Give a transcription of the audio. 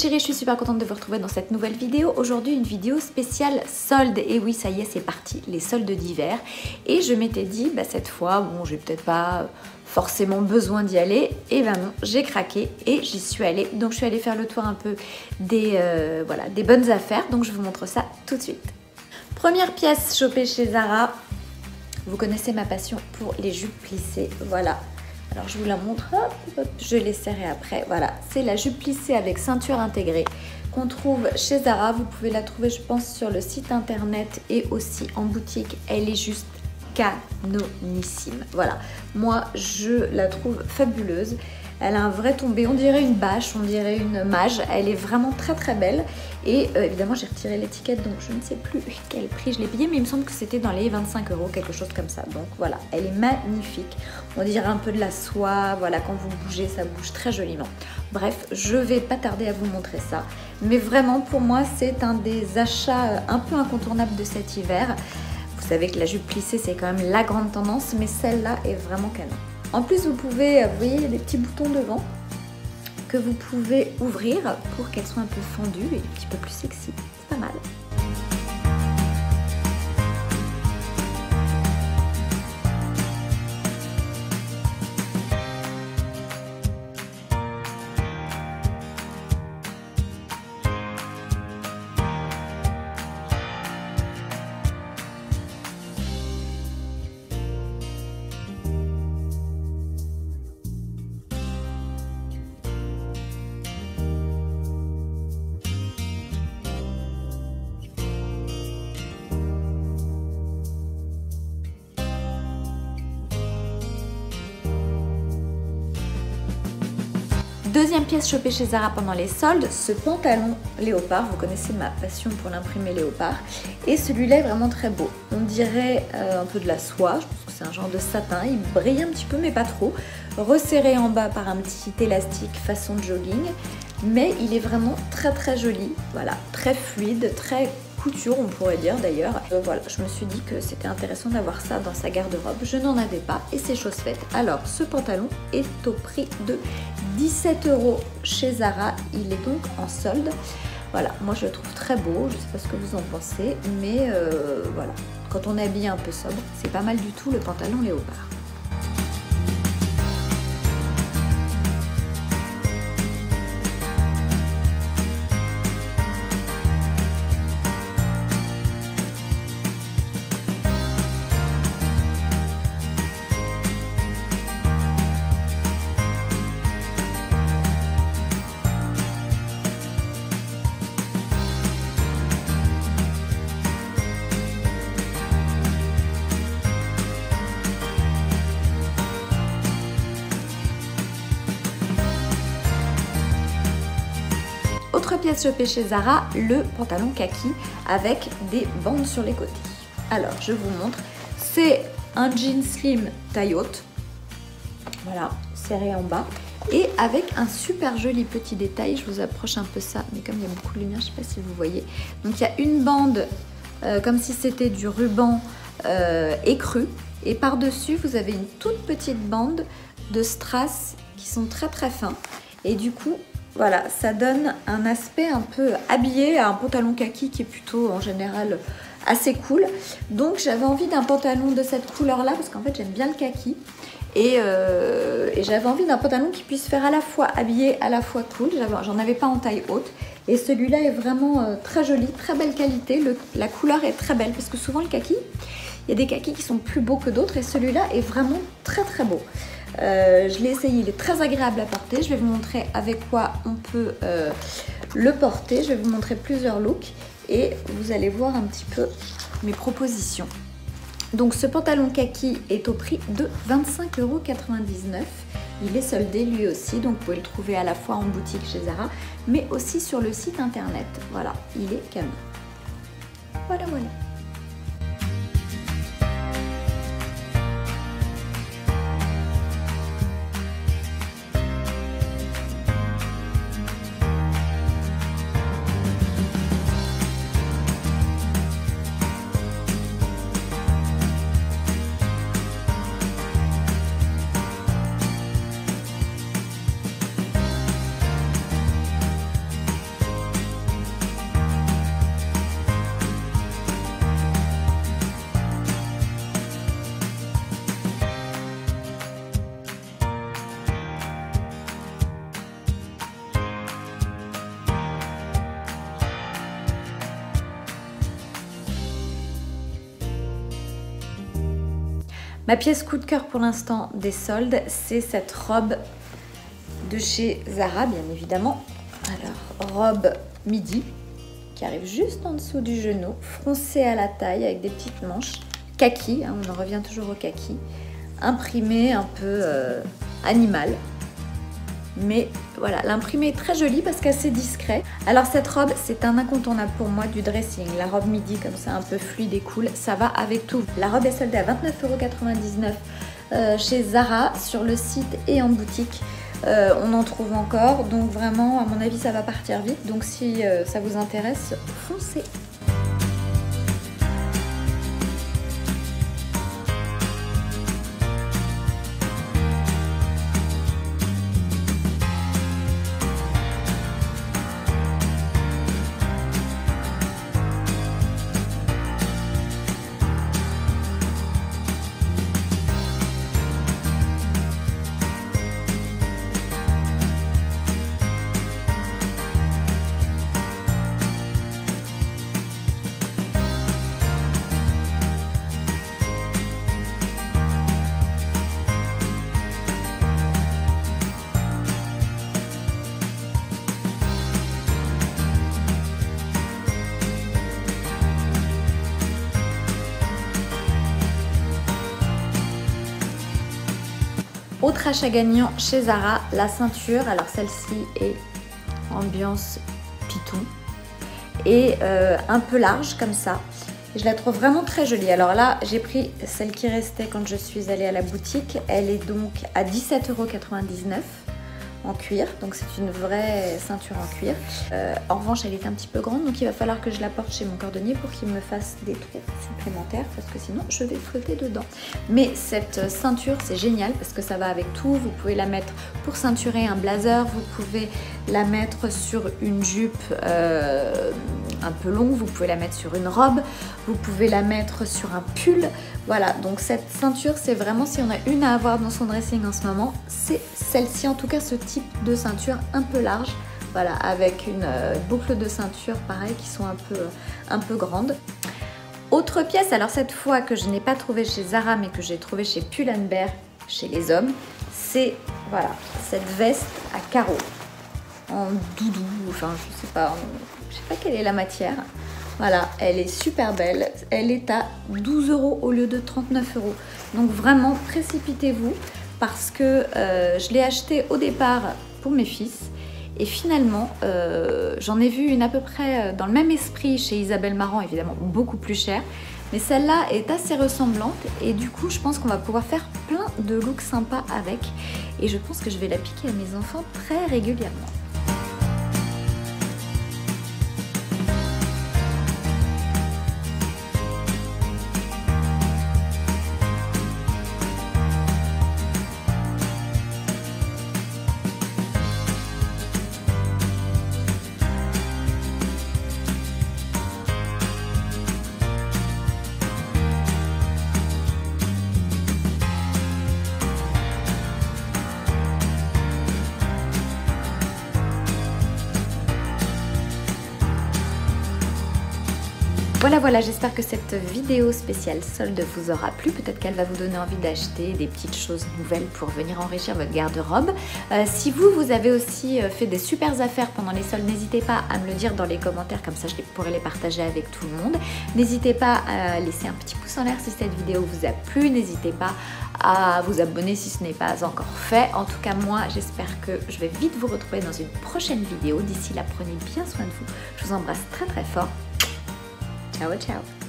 chéris, je suis super contente de vous retrouver dans cette nouvelle vidéo. Aujourd'hui, une vidéo spéciale solde. Et oui, ça y est, c'est parti, les soldes d'hiver. Et je m'étais dit, cette fois, bon, j'ai peut-être pas forcément besoin d'y aller. Et ben non, j'ai craqué et j'y suis allée. Donc, je suis allée faire le tour un peu des bonnes affaires. Donc, je vous montre ça tout de suite. Première pièce chopée chez Zara. Vous connaissez ma passion pour les jupes plissées. Voilà. Alors je vous la montre, hop, hop, je les serrer après. Voilà, c'est la jupe plissée avec ceinture intégrée qu'on trouve chez Zara. Vous pouvez la trouver, je pense, sur le site internet et aussi en boutique. Elle est juste canonissime. Voilà, moi je la trouve fabuleuse. Elle a un vrai tombé, on dirait une bâche, on dirait une mage. Elle est vraiment très très belle. Et évidemment, j'ai retiré l'étiquette, donc je ne sais plus quel prix je l'ai payé, mais il me semble que c'était dans les 25 €, quelque chose comme ça. Donc voilà, elle est magnifique. On dirait un peu de la soie. Voilà, quand vous bougez, ça bouge très joliment. Bref, je vais pas tarder à vous montrer ça. Mais vraiment, pour moi, c'est un des achats un peu incontournables de cet hiver. Vous savez que la jupe plissée, c'est quand même la grande tendance, mais celle-là est vraiment canon. En plus, vous pouvez, vous voyez, il y a des petits boutons devant que vous pouvez ouvrir pour qu'elles soient un peu fendues et un petit peu plus sexy. C'est pas mal. Deuxième pièce chopée chez Zara pendant les soldes, ce pantalon léopard. Vous connaissez ma passion pour l'imprimé léopard. Et celui-là est vraiment très beau. On dirait un peu de la soie, je pense que c'est un genre de satin. Il brille un petit peu, mais pas trop. Resserré en bas par un petit élastique façon jogging. Mais il est vraiment très très joli. Voilà, très fluide, très couture, on pourrait dire d'ailleurs. Voilà, je me suis dit que c'était intéressant d'avoir ça dans sa garde-robe. Je n'en avais pas et c'est chose faite. Alors, ce pantalon est au prix de 17 € chez Zara. Il est donc en solde. Voilà, moi je le trouve très beau. Je ne sais pas ce que vous en pensez, mais voilà, quand on est habillé un peu sobre, c'est pas mal du tout le pantalon léopard. Autre pièce chopée chez Zara, le pantalon kaki avec des bandes sur les côtés. Alors, je vous montre. C'est un jean slim taille haute. Voilà, serré en bas. Et avec un super joli petit détail. Je vous approche un peu ça, mais comme il y a beaucoup de lumière, je ne sais pas si vous voyez. Donc, il y a une bande comme si c'était du ruban écru. Et par-dessus, vous avez une toute petite bande de strass qui sont très très fins. Et du coup, voilà, ça donne un aspect un peu habillé à un pantalon kaki qui est plutôt en général assez cool. Donc j'avais envie d'un pantalon de cette couleur-là parce qu'en fait j'aime bien le kaki. Et j'avais envie d'un pantalon qui puisse faire à la fois habillé, à la fois cool. J'en avais pas en taille haute. Et celui-là est vraiment très joli, très belle qualité. La couleur est très belle parce que souvent le kaki, il y a des kakis qui sont plus beaux que d'autres et celui-là est vraiment très très beau. Je l'ai essayé, il est très agréable à porter. Je vais vous montrer avec quoi on peut le porter. Je vais vous montrer plusieurs looks et vous allez voir un petit peu mes propositions. Donc ce pantalon kaki est au prix de 25,99 €. Il est soldé lui aussi, donc vous pouvez le trouver à la fois en boutique chez Zara, mais aussi sur le site internet. Voilà, il est canon. Voilà, voilà. Ma pièce coup de cœur pour l'instant des soldes, c'est cette robe de chez Zara, bien évidemment. Alors, robe midi, qui arrive juste en dessous du genou, froncée à la taille avec des petites manches, kaki, hein, on en revient toujours au kaki, imprimé un peu animal. Mais voilà, l'imprimé est très joli parce qu'assez discret. Alors cette robe, c'est un incontournable pour moi du dressing. La robe midi comme ça, un peu fluide et cool, ça va avec tout. La robe est soldée à 29,99 € chez Zara, sur le site et en boutique. On en trouve encore, donc vraiment, à mon avis, ça va partir vite. Donc si ça vous intéresse, foncez! Autre achat gagnant chez Zara, la ceinture. Alors celle-ci est ambiance python et un peu large comme ça. Je la trouve vraiment très jolie. Alors là, j'ai pris celle qui restait quand je suis allée à la boutique. Elle est donc à 17,99 € en cuir, donc c'est une vraie ceinture en cuir. En revanche, elle est un petit peu grande, donc il va falloir que je la porte chez mon cordonnier pour qu'il me fasse des trous supplémentaires, parce que sinon je vais flotter dedans. Mais cette ceinture, c'est génial parce que ça va avec tout. Vous pouvez la mettre pour ceinturer un blazer, vous pouvez la mettre sur une jupe un peu longue, vous pouvez la mettre sur une robe, vous pouvez la mettre sur un pull. Voilà, donc cette ceinture, c'est vraiment, si on a une à avoir dans son dressing en ce moment, c'est celle-ci, en tout cas ce type de ceinture un peu large, voilà, avec une boucle de ceinture pareil qui sont un peu grandes. Autre pièce, alors cette fois que je n'ai pas trouvé chez Zara mais que j'ai trouvé chez Pull&Bear chez les hommes, c'est voilà, cette veste à carreaux en doudou, enfin je sais pas quelle est la matière. Voilà, elle est super belle, elle est à 12 € au lieu de 39 €. Donc vraiment, précipitez-vous parce que je l'ai achetée au départ pour mes fils et finalement, j'en ai vu une à peu près dans le même esprit chez Isabelle Marant, évidemment beaucoup plus chère. Mais celle-là est assez ressemblante et du coup, je pense qu'on va pouvoir faire plein de looks sympas avec. Et je pense que je vais la piquer à mes enfants très régulièrement. Voilà, j'espère que cette vidéo spéciale solde vous aura plu. Peut-être qu'elle va vous donner envie d'acheter des petites choses nouvelles pour venir enrichir votre garde-robe. Si vous avez aussi fait des super affaires pendant les soldes, n'hésitez pas à me le dire dans les commentaires, comme ça je pourrai les partager avec tout le monde. N'hésitez pas à laisser un petit pouce en l'air si cette vidéo vous a plu. N'hésitez pas à vous abonner si ce n'est pas encore fait. En tout cas, moi, j'espère que je vais vite vous retrouver dans une prochaine vidéo. D'ici là, prenez bien soin de vous. Je vous embrasse très très fort. Ciao, ciao.